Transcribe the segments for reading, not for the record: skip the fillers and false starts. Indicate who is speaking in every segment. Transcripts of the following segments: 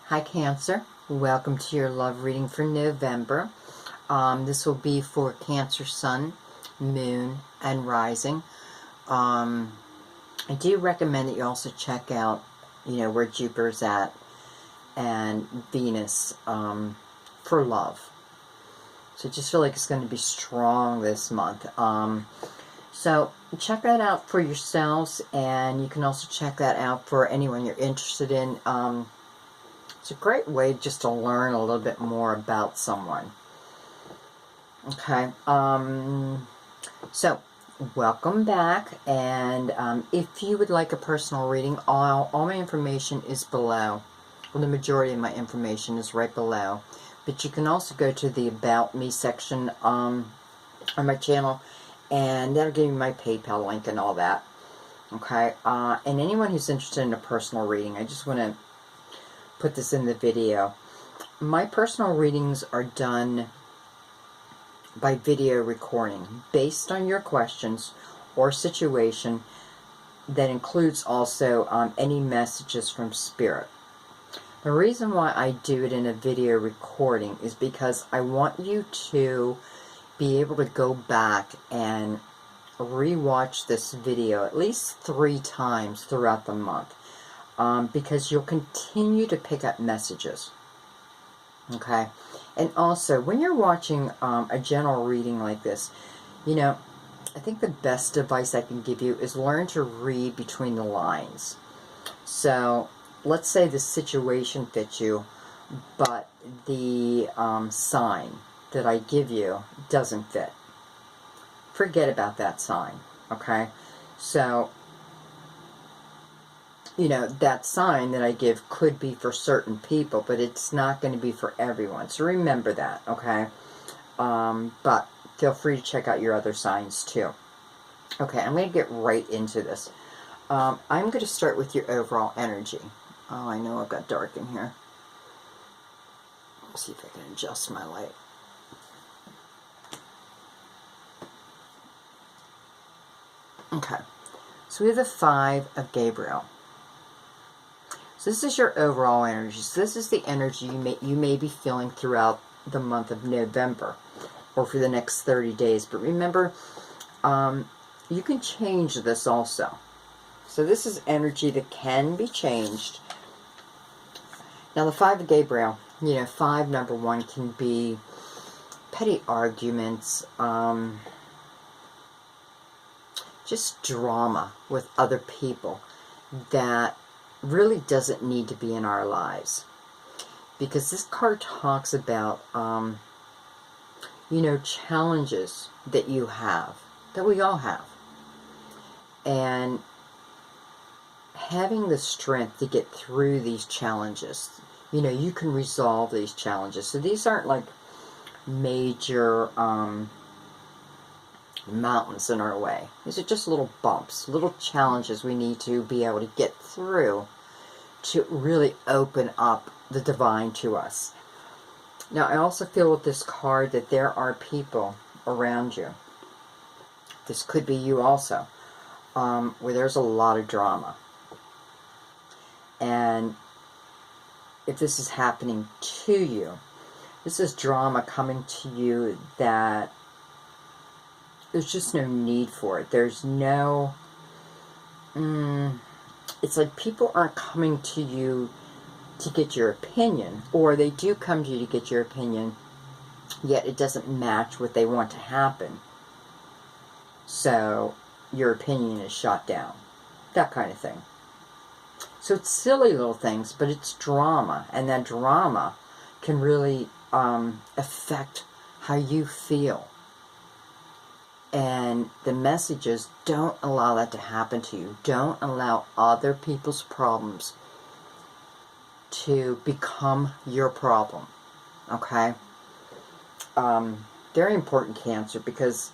Speaker 1: Hi Cancer, welcome to your love reading for November. This will be for Cancer Sun, Moon, and Rising. I do recommend that you also check out, where Jupiter's at and Venus for love. So I just feel like it's going to be strong this month. So check that out for yourselves, and you can also check that out for anyone you're interested in. It's a great way just to learn a little bit more about someone. Okay, so welcome back, and if you would like a personal reading, all my information is below. Well, the majority of my information is right below. But you can also go to the About Me section on my channel, and that'll give you my PayPal link and all that. Okay, and anyone who's interested in a personal reading, I just want to put this in the video. My personal readings are done by video recording based on your questions or situation that includes also any messages from Spirit. The reason why I do it in a video recording is because I want you to be able to go back and rewatch this video at least 3 times throughout the month. Because you'll continue to pick up messages. Okay? And also, when you're watching a general reading like this, I think the best advice I can give you is learn to read between the lines. So, let's say the situation fits you, but the sign that I give you doesn't fit. Forget about that sign. Okay? So, that sign that I give could be for certain people, but it's not going to be for everyone. So remember that, okay? But feel free to check out your other signs too. Okay, I'm going to get right into this. I'm going to start with your overall energy. Oh, I know I've got dark in here. Let's see if I can adjust my light. Okay, so we have the 5 of Gabriel. So this is your overall energy. So this is the energy you may be feeling throughout the month of November or for the next 30 days. But remember, you can change this also. So this is energy that can be changed. Now the 5 of Gabriel, 5, number 1, can be petty arguments, just drama with other people that really doesn't need to be in our lives, because this card talks about challenges that you have, that we all have, and having the strength to get through these challenges. You can resolve these challenges. So these aren't like major mountains in our way. These are just little bumps, little challenges we need to be able to get through to really open up the divine to us. Now, I also feel with this card that there are people around you. This could be you also, where there's a lot of drama. And if this is happening to you, this is drama coming to you that there's just no need for it. There's no... it's like people aren't coming to you to get your opinion, or they do come to you to get your opinion, yet it doesn't match what they want to happen. So your opinion is shot down. That kind of thing. So it's silly little things, but it's drama, and that drama can really affect how you feel. And the message is, don't allow that to happen to you. Don't allow other people's problems to become your problem. Okay? Very important, Cancer, because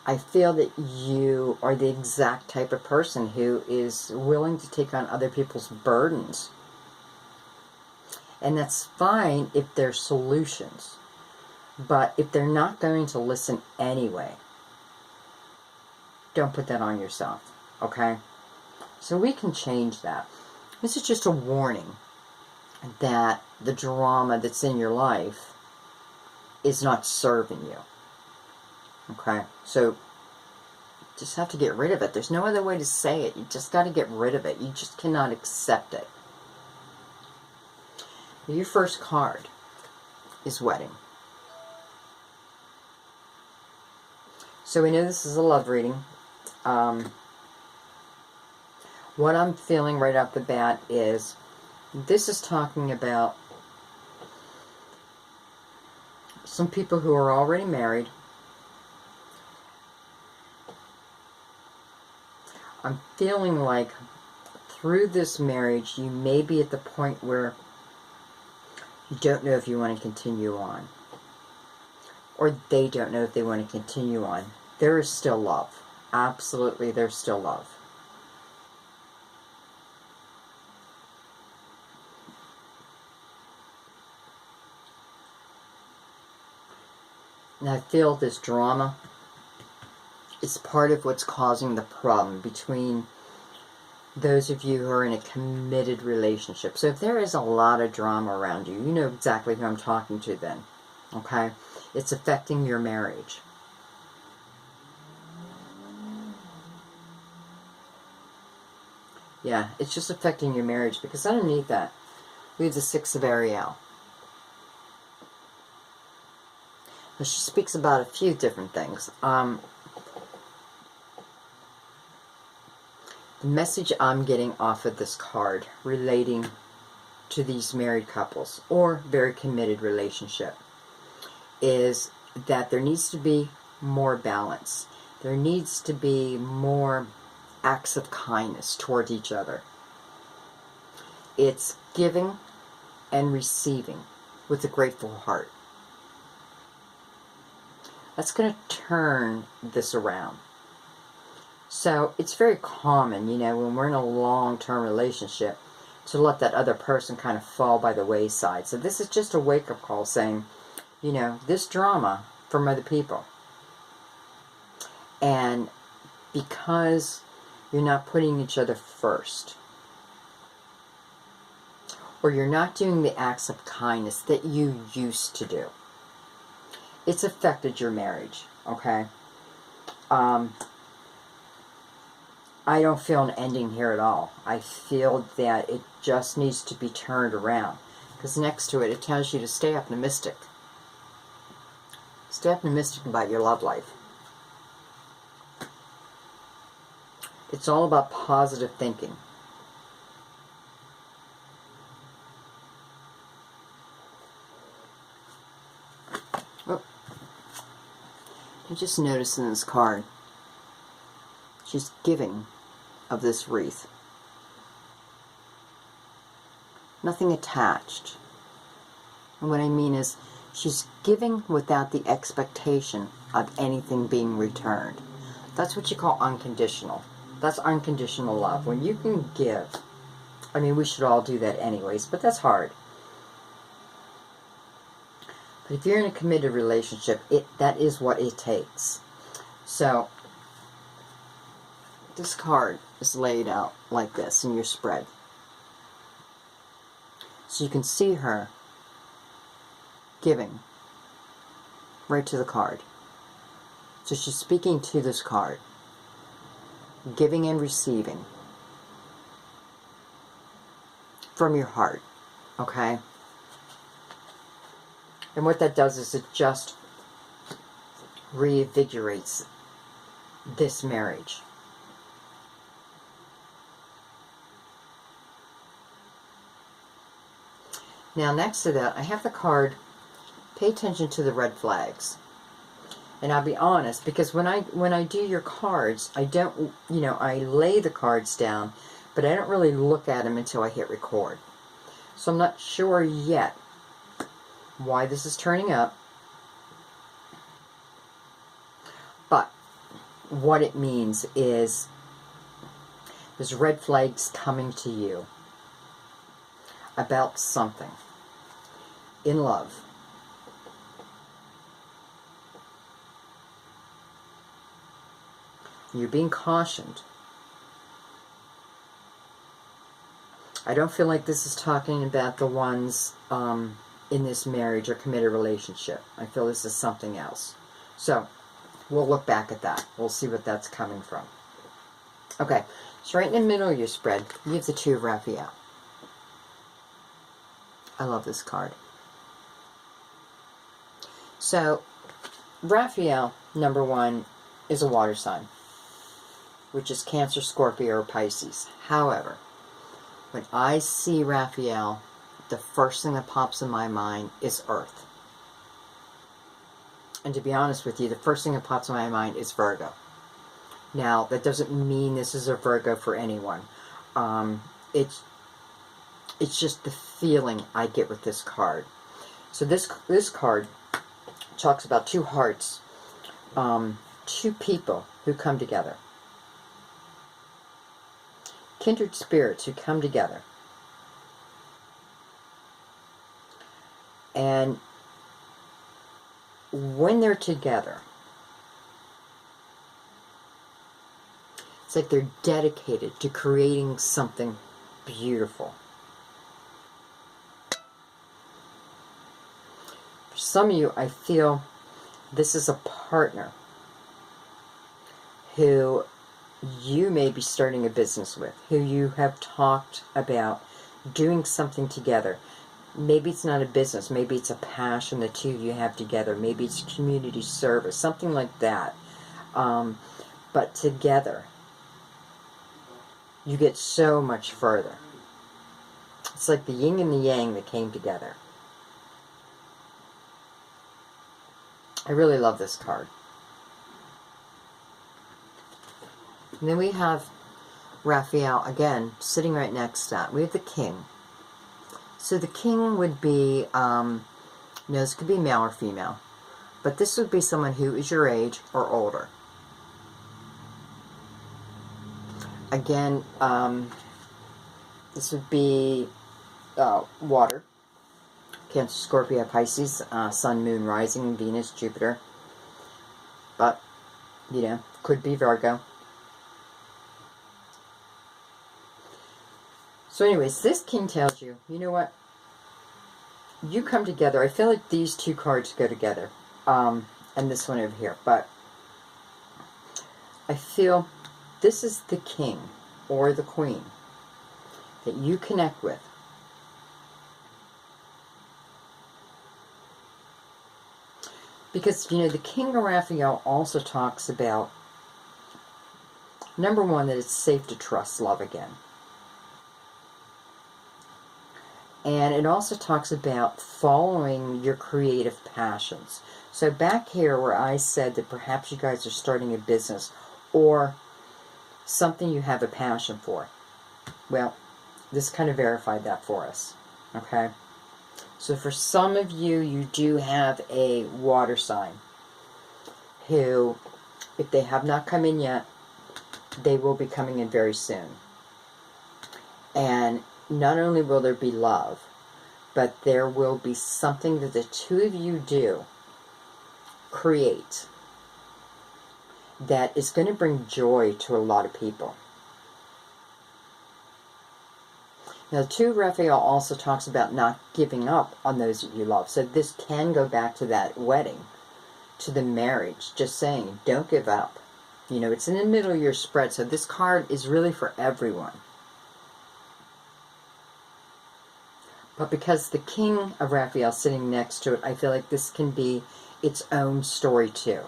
Speaker 1: I feel that you are the exact type of person who is willing to take on other people's burdens. And that's fine if there's solutions. But if they're not going to listen anyway, don't put that on yourself, okay? So we can change that. This is just a warning. that the drama that's in your life is not serving you. Okay? So, just have to get rid of it. There's no other way to say it. You just got to get rid of it. You just cannot accept it. Your first card is wedding. So we know this is a love reading. What I'm feeling right off the bat is this is talking about some people who are already married. I'm feeling like through this marriage you may be at the point where you don't know if you want to continue on. Or they don't know if they want to continue on. There is still love. Absolutely, there's still love. And I feel this drama is part of what's causing the problem between those of you who are in a committed relationship. So if there is a lot of drama around you, you know exactly who I'm talking to then. Okay? It's affecting your marriage. Yeah, it's just affecting your marriage because underneath that, we have the Six of Ariel. Now, she speaks about a few different things. The message I'm getting off of this card relating to these married couples or very committed relationship is that there needs to be more balance. There needs to be more acts of kindness toward each other. It's giving and receiving with a grateful heart. That's going to turn this around. So it's very common, you know, when we're in a long-term relationship to let that other person kind of fall by the wayside. So this is just a wake-up call saying, you know, this drama from other people. And because you're not putting each other first, or you're not doing the acts of kindness that you used to do, it's affected your marriage, okay? I don't feel an ending here at all. I feel that it just needs to be turned around. Because next to it, it tells you to stay optimistic. Stay optimistic about your love life. It's all about positive thinking. Oh. I'm just noticing this card. She's giving of this wreath. Nothing attached. And what I mean is, she's giving without the expectation of anything being returned. That's what you call unconditional. That's unconditional love. When you can give, I mean, we should all do that anyways, but that's hard. But if you're in a committed relationship, that is what it takes. So, this card is laid out like this in your spread. So you can see her giving right to the card. So she's speaking to this card. Giving and receiving from your heart. Okay? And what that does is it just reinvigorates this marriage. Now next to that, I have the card, pay attention to the red flags. And I'll be honest, because when I do your cards, I don't, you know, I lay the cards down, but I don't really look at them until I hit record. So I'm not sure yet why this is turning up. But what it means is there's red flags coming to you about something in love. You're being cautioned. I don't feel like this is talking about the ones in this marriage or committed relationship. I feel this is something else. So, we'll look back at that. We'll see what that's coming from. Okay, so right in the middle of your spread, you have the Two of Raphael. I love this card. So, Raphael, number one, is a water sign, which is Cancer, Scorpio, or Pisces. However, when I see Raphael, the first thing that pops in my mind is Earth. And to be honest with you, the first thing that pops in my mind is Virgo. Now, that doesn't mean this is a Virgo for anyone. It's just the feeling I get with this card. So this card talks about two hearts, two people who come together. Kindred spirits who come together. And when they're together, it's like they're dedicated to creating something beautiful. For some of you, I feel this is a partner who you may be starting a business with, who you have talked about doing something together. Maybe it's not a business, maybe it's a passion the two of you have together, maybe it's community service, something like that. But together, you get so much further. It's like the yin and the yang that came together. I really love this card. And then we have Raphael, again, sitting right next to that. We have the King. So the King would be, this could be male or female, but this would be someone who is your age or older. Again, this would be water. Cancer, Scorpio, Pisces, Sun, Moon, Rising, Venus, Jupiter. But, could be Virgo. So anyways, this King tells you, you know what? You come together. I feel like these two cards go together. And this one over here. But I feel this is the King or the Queen that you connect with. Because, the King of Raphael also talks about, number one, that it's safe to trust love again. And it also talks about following your creative passions. So back here where I said that perhaps you guys are starting a business or something you have a passion for. Well, this kind of verified that for us. Okay? So for some of you, you do have a water sign who, if they have not come in yet, they will be coming in very soon. And not only will there be love, but there will be something that the two of you do, create, that is going to bring joy to a lot of people. Now, the Two of Raphael also talks about not giving up on those that you love. So this can go back to that wedding, to the marriage. Just saying, don't give up. It's in the middle of your spread, so this card is really for everyone. But because the King of Raphael is sitting next to it, I feel like this can be its own story too.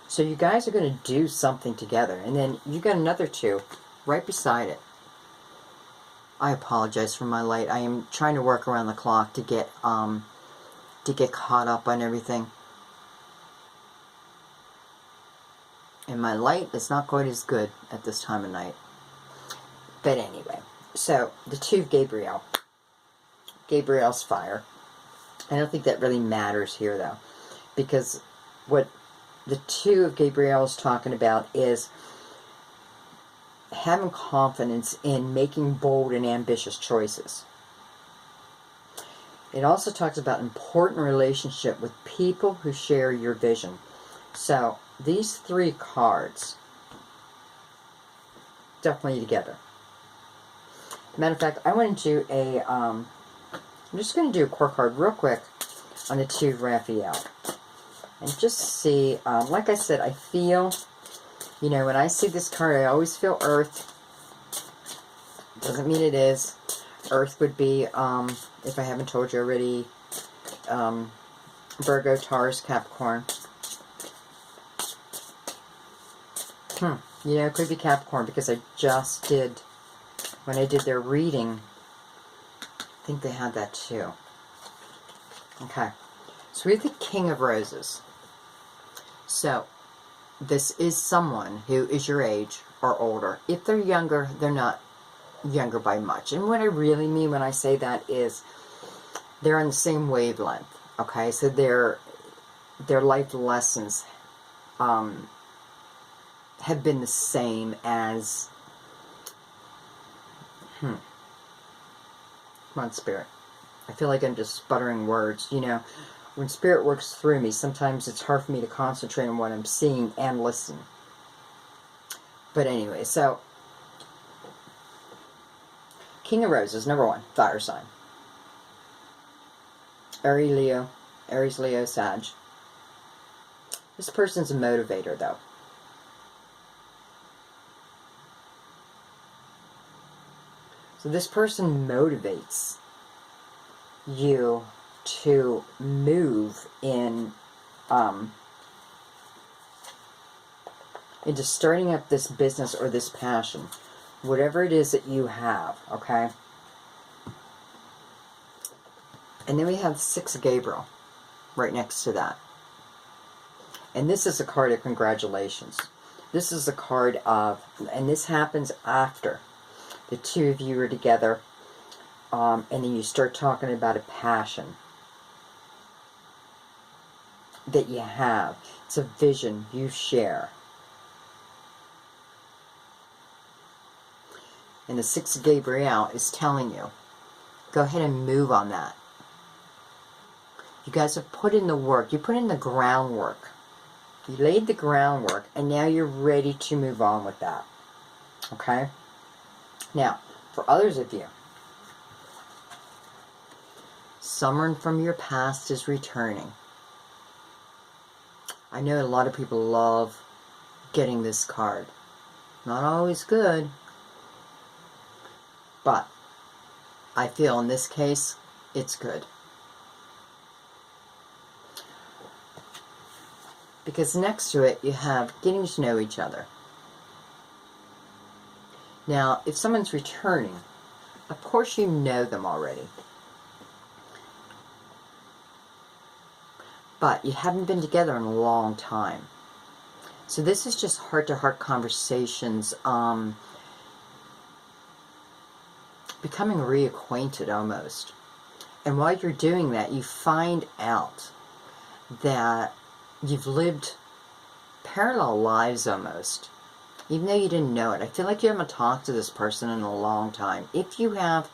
Speaker 1: So you guys are going to do something together. And then you got another two right beside it. I apologize for my light. I am trying to work around the clock to get caught up on everything. And my light is not quite as good at this time of night. But anyway. So, the Two of Gabriel. Gabriel's fire. I don't think that really matters here, though. Because what the Two of Gabriel is talking about is having confidence in making bold and ambitious choices. It also talks about important relationship with people who share your vision. So, these three cards, definitely together. Matter of fact, I want to do a, I'm just going to do a core card real quick on the Two of Raphael. And just see, like I said, I feel, you know, when I see this card, I always feel Earth. Doesn't mean it is. Earth would be, if I haven't told you already, Virgo, Taurus, Capricorn. You know, it could be Capricorn because I just did, when I did their reading, I think they had that too. Okay. So we have the King of Roses. So, this is someone who is your age or older. If they're younger, they're not younger by much. And what I really mean when I say that is they're on the same wavelength. Okay, so their life lessons have been the same as come on, Spirit. I feel like I'm just sputtering words. You know, when Spirit works through me, sometimes it's hard for me to concentrate on what I'm seeing and listen. But anyway, so King of Roses, number 1, fire sign. Aries, Leo, Sag. This person's a motivator, though. So this person motivates you to move into starting up this business or this passion. Whatever it is that you have, okay? And then we have the Six of Gabriel right next to that. And this is a card of congratulations. This is a card of, and this happens after the two of you are together, and then you start talking about a passion that you have. It's a vision you share. And the Six of Gabriel is telling you, go ahead and move on that. You guys have put in the work. You put in the groundwork. You laid the groundwork, and now you're ready to move on with that. Okay? Now, for others of you, someone from your past is returning. I know a lot of people love getting this card. Not always good, but I feel in this case, it's good. Because next to it, you have getting to know each other. Now, if someone's returning, of course you know them already. But you haven't been together in a long time. So this is just heart-to-heart conversations, becoming reacquainted almost. And while you're doing that, you find out that you've lived parallel lives almost, even though you didn't know it. I feel like you haven't talked to this person in a long time. If you have,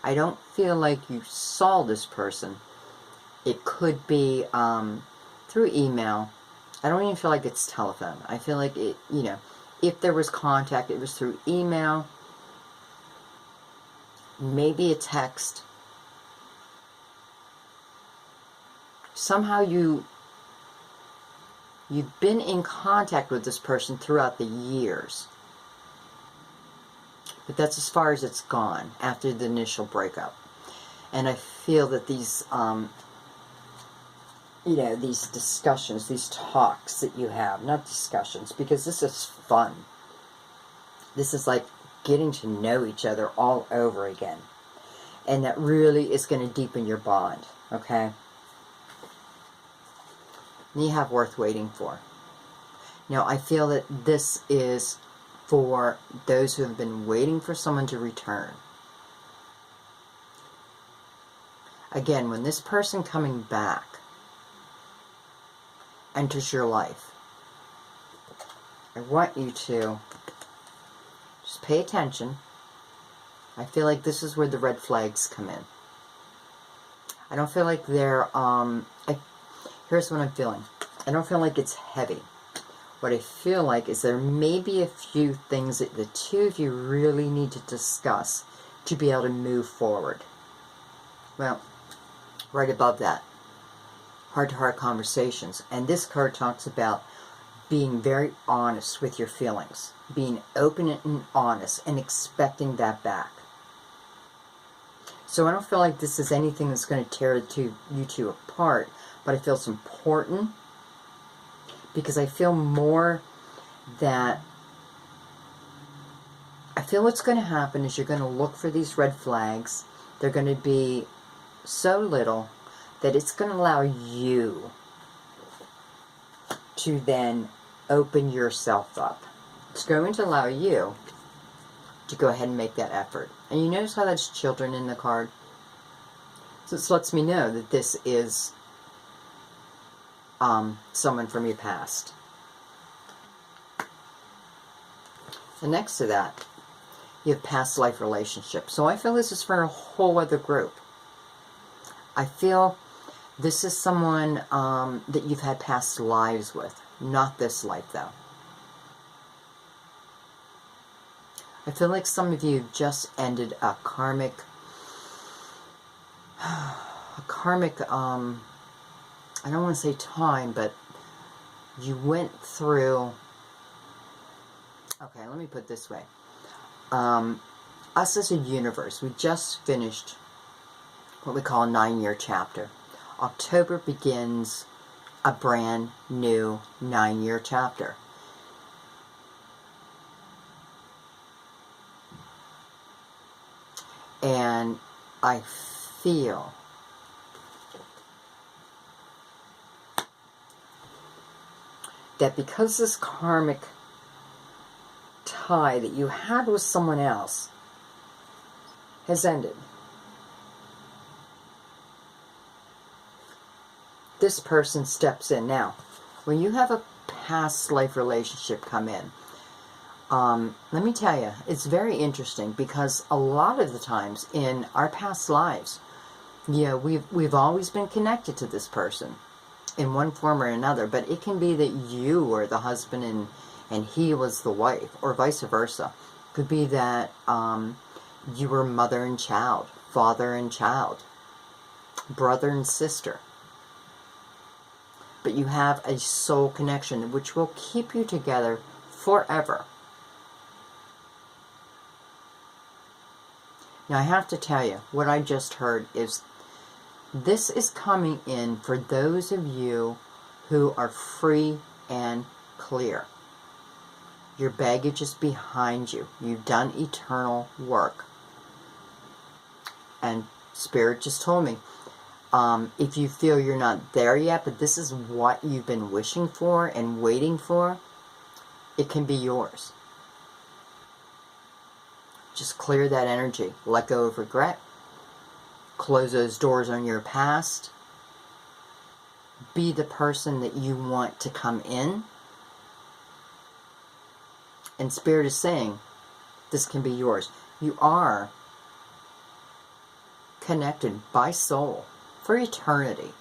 Speaker 1: I don't feel like you saw this person. It could be through email. I don't even feel like it's telephone. I feel like it, you know, if there was contact, it was through email, maybe a text. Somehow you've been in contact with this person throughout the years. But that's as far as it's gone after the initial breakup. And I feel that these, you know, these discussions, these talks that you have, not discussions, because this is fun. This is like getting to know each other all over again. And that really is going to deepen your bond, okay? You have worth waiting for. Now, I feel that this is for those who have been waiting for someone to return. Again, when this person coming back enters your life, I want you to just pay attention. I feel like this is where the red flags come in. I don't feel like they're, here's what I'm feeling. I don't feel like it's heavy. What I feel like is there may be a few things that the two of you really need to discuss to be able to move forward. Well, right above that, heart-to-heart conversations. And this card talks about being very honest with your feelings, being open and honest, and expecting that back. So I don't feel like this is anything that's going to tear you two apart, but I feel it's important because I feel more that I feel what's going to happen is you're going to look for these red flags. They're going to be so little that it's going to allow you to then open yourself up. It's going to allow you to go ahead and make that effort. And you notice how that's children in the card? So this lets me know that this is someone from your past. And next to that, you have past life relationships. So I feel this is for a whole other group. I feel this is someone that you've had past lives with. Not this life, though. I feel like some of you just ended a karmic, I don't want to say time, but you went through, okay, let me put it this way. Us as a universe, we just finished what we call a 9-year chapter. October begins a brand new 9-year chapter. And I feel that because this karmic tie that you had with someone else has ended, this person steps in. Now, when you have a past life relationship come in, let me tell you, it's very interesting because a lot of the times in our past lives, yeah, we've always been connected to this person in one form or another, but it can be that you were the husband and he was the wife, or vice versa. It could be that you were mother and child, father and child, brother and sister. But you have a soul connection which will keep you together forever. Now I have to tell you, what I just heard is this is coming in for those of you who are free and clear. Your baggage is behind you. You've done eternal work. And Spirit just told me, if you feel you're not there yet, but this is what you've been wishing for and waiting for, it can be yours. Just clear that energy. Let go of regret. Close those doors on your past. Be the person that you want to come in. And Spirit is saying, this can be yours. You are connected by soul for eternity.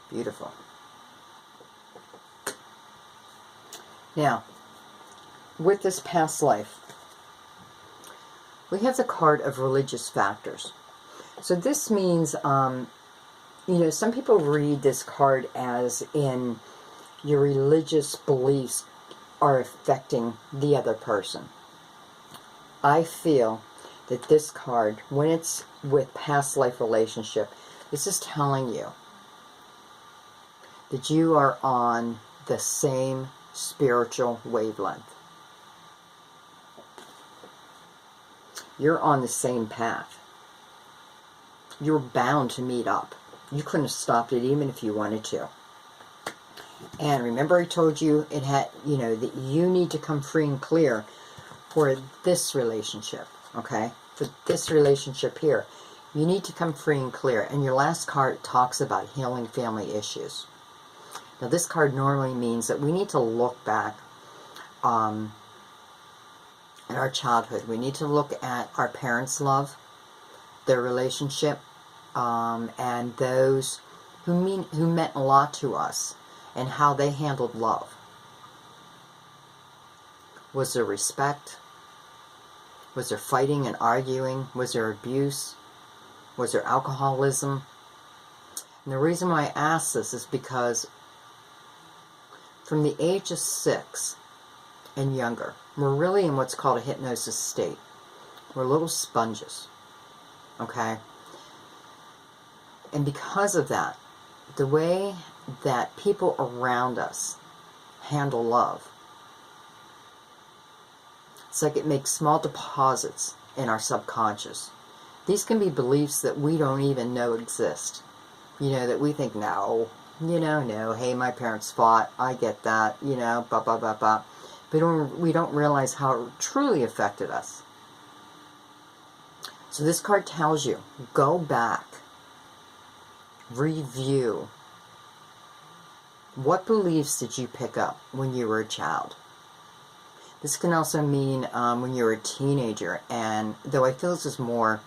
Speaker 1: Beautiful. Now, with this past life, we have the card of religious factors. So this means, you know, some people read this card as in your religious beliefs are affecting the other person. I feel that this card, when it's with past life relationship, this is telling you that you are on the same spiritual wavelength. You're on the same path. You're bound to meet up. You couldn't have stopped it even if you wanted to. And remember I told you it had, you know, that you need to come free and clear for this relationship, okay? For this relationship here, you need to come free and clear. And your last card talks about healing family issues. Now this card normally means that we need to look back in our childhood. We need to look at our parents' love, their relationship, and those who meant a lot to us, and how they handled love. Was there respect? Was there fighting and arguing? Was there abuse? Was there alcoholism? And the reason why I ask this is because from the age of 6 and younger, we're really in what's called a hypnosis state. We're little sponges, okay? And because of that, the way that people around us handle love, it's like it makes small deposits in our subconscious. These can be beliefs that we don't even know exist. You know, that we think, no, no, hey, my parents fought, I get that, blah, blah, blah, blah. But we don't realize how it truly affected us. So this card tells you, go back, review. What beliefs did you pick up when you were a child? This can also mean when you were a teenager, and though I feel this is more,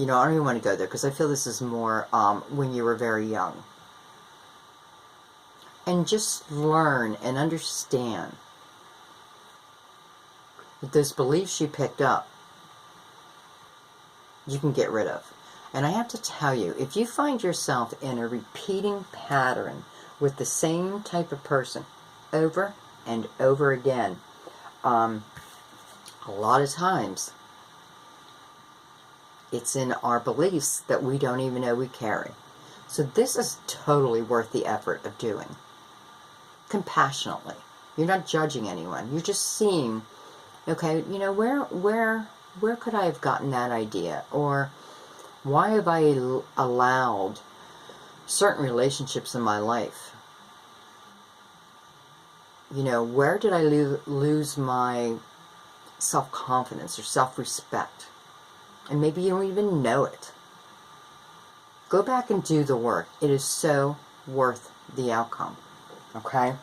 Speaker 1: I don't even want to go there, because I feel this is more when you were very young. And just learn and understand that those beliefs you picked up, you can get rid of. And I have to tell you, if you find yourself in a repeating pattern with the same type of person over and over again, a lot of times it's in our beliefs that we don't even know we carry. So this is totally worth the effort of doing. Compassionately. You're not judging anyone. You're just seeing, okay, where could I have gotten that idea? Or why have I allowed certain relationships in my life? Where did I lose my self-confidence or self-respect? And maybe you don't even know it. Go back and do the work. It is so worth the outcome. Okay?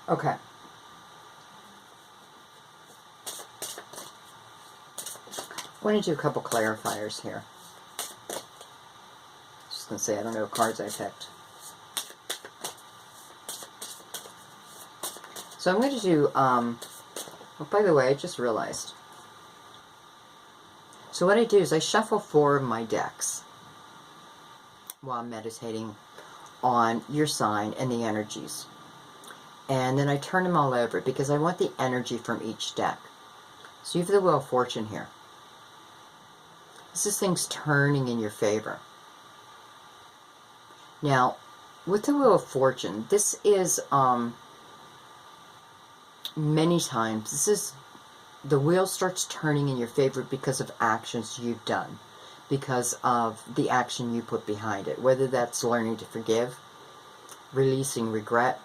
Speaker 1: Okay. I want to do a couple clarifiers here. Just going to say I don't know what cards I picked. So I'm going to do, oh, by the way, I just realized. So what I do is I shuffle 4 of my decks while I'm meditating on your sign and the energies. And then I turn them all over because I want the energy from each deck. So you have the Wheel of Fortune here. This is things turning in your favor. Now, with the Wheel of Fortune, this is, many times, this is, the wheel starts turning in your favor because of actions you've done. Because of the action you put behind it. Whether that's learning to forgive, releasing regret,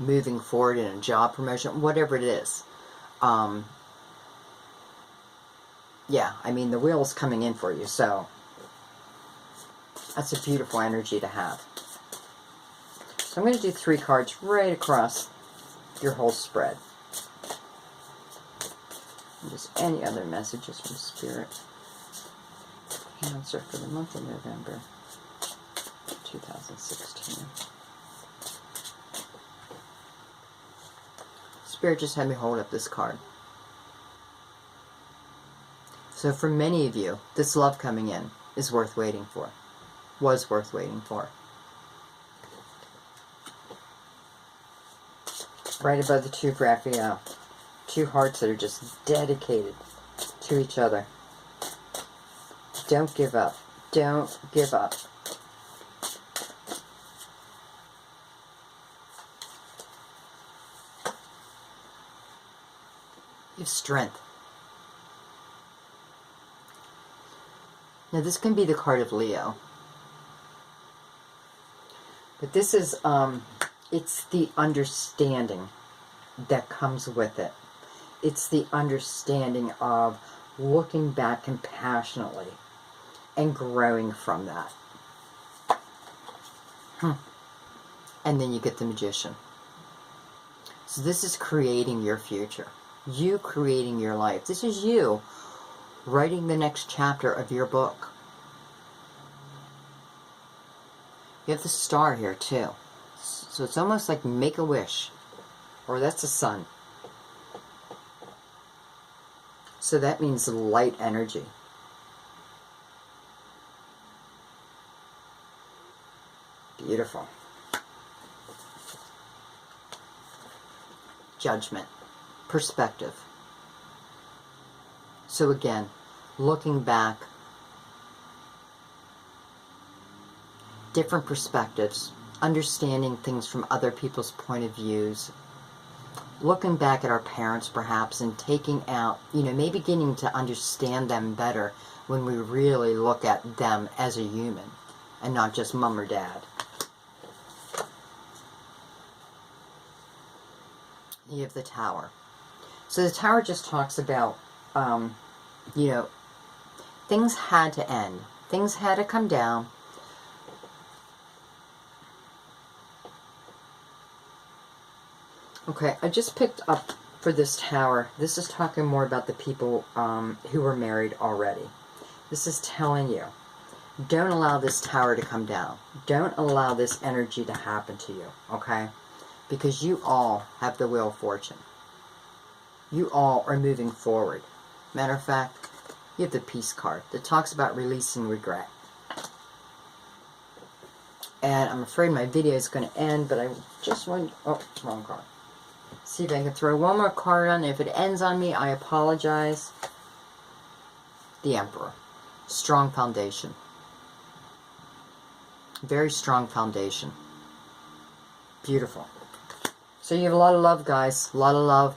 Speaker 1: moving forward in a job promotion, whatever it is. Yeah, I mean, the wheel is coming in for you, so that's a beautiful energy to have. So I'm going to do 3 cards right across your whole spread. And just any other messages from Spirit. Cancer for the month of November 2016. Spirit just had me hold up this card. So for many of you, this love coming in is worth waiting for. Was worth waiting for. Right above the 2 Raphael. 2 hearts that are just dedicated to each other. Don't give up. Don't give up. You have strength. Now this can be the card of Leo. But this is, it's the understanding that comes with it. It's the understanding of looking back compassionately and growing from that. And then you get the Magician. So this is creating your future. You creating your life. This is you writing the next chapter of your book. You have the Star here too. So it's almost like make a wish. or that's the sun. So that means light energy. Beautiful. Judgment. Perspective. So again, looking back, different perspectives, understanding things from other people's point of views, looking back at our parents perhaps and taking out, maybe beginning to understand them better when we really look at them as a human and not just mom or dad. You have the Tower. So the Tower just talks about, things had to end. Things had to come down. Okay, I just picked up for this Tower. This is talking more about the people who were married already. This is telling you, don't allow this Tower to come down. Don't allow this energy to happen to you, okay? Because you all have the Wheel of Fortune. You all are moving forward. Matter of fact, you have the Peace card that talks about releasing regret. And I'm afraid my video is going to end, but I just want... Oh, wrong card. See if I can throw one more card on. If it ends on me, I apologize. The Emperor. Strong foundation. Very strong foundation. Beautiful. So you have a lot of love, guys. A lot of love.